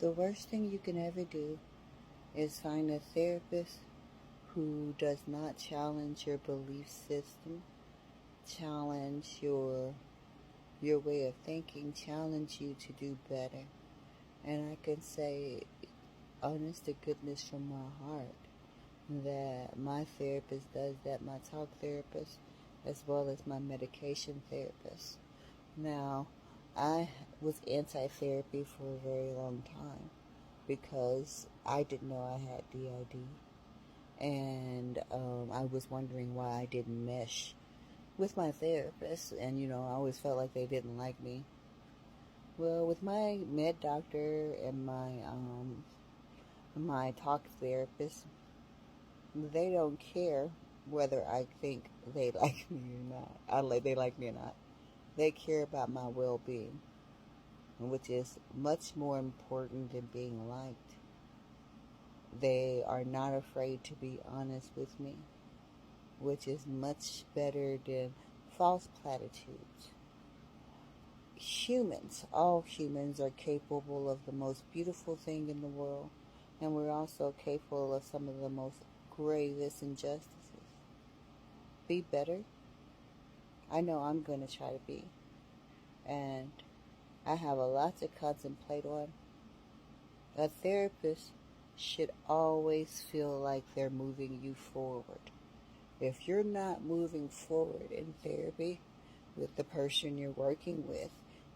The worst thing you can ever do is find a therapist who does not challenge your belief system, challenge your way of thinking, challenge you to do better. And I can say, honest to goodness from my heart, that my therapist does that, my talk therapist, as well as my medication therapist. Now, I was anti-therapy for a very long time because I didn't know I had DID. And I was wondering why I didn't mesh with my therapist. And, I always felt like they didn't like me. Well, with my med doctor and my talk therapist, they don't care whether I think they like me or not. They like me or not. They care about my well-being, which is much more important than being liked. They are not afraid to be honest with me, which is much better than false platitudes. All humans are capable of the most beautiful thing in the world, and we're also capable of some of the most gravest injustices. Be better. I know I'm going to try to be. And I have a lot to contemplate on. A therapist should always feel like they're moving you forward. If you're not moving forward in therapy with the person you're working with,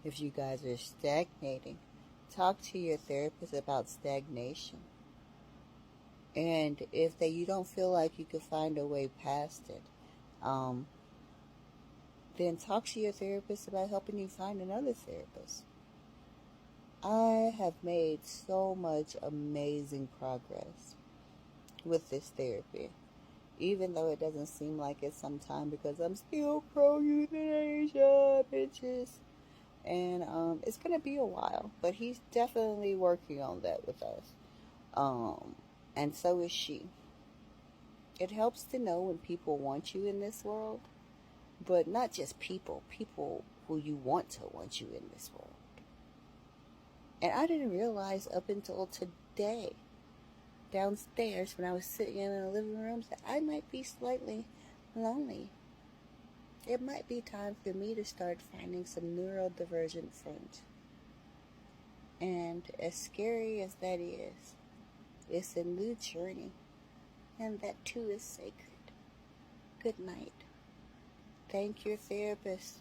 if you guys are stagnating, talk to your therapist about stagnation. And if you don't feel like you can find a way past it, then talk to your therapist about helping you find another therapist. I have made so much amazing progress with this therapy, even though it doesn't seem like it sometimes because I'm still pro-euthanasia, bitches. And it's going to be a while, but he's definitely working on that with us. And so is she. It helps to know when people want you in this world, but not just people who you want to want you in this world. And I didn't realize up until today, downstairs when I was sitting in the living room, that I might be slightly lonely. It might be time for me to start finding some neurodivergent friends. And as scary as that is, it's a new journey. And that too is sacred. Good night. Thank your therapist.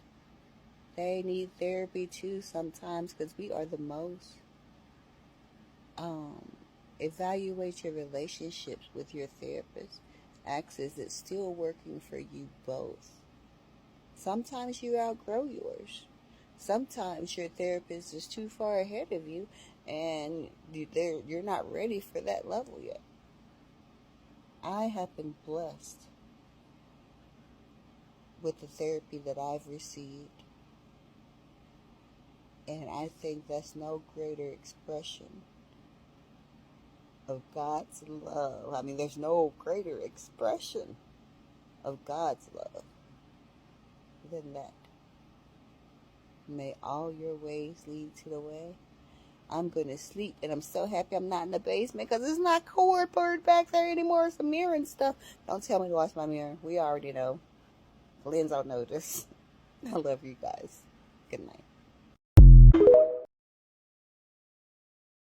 They need therapy too sometimes because we are the most. Evaluate your relationships with your therapist. Ask, is it still working for you both? Sometimes you outgrow yours. Sometimes your therapist is too far ahead of you and you're not ready for that level yet. I have been blessed with the therapy that I've received. And I think that's no greater expression of God's love. I mean, there's no greater expression of God's love than that. May all your ways lead to the way. I'm going to sleep, and I'm so happy I'm not in the basement because it's not cardboard back there anymore. It's a mirror and stuff. Don't tell me to wash my mirror. We already know. Lynn's on notice. I love you guys. Good night.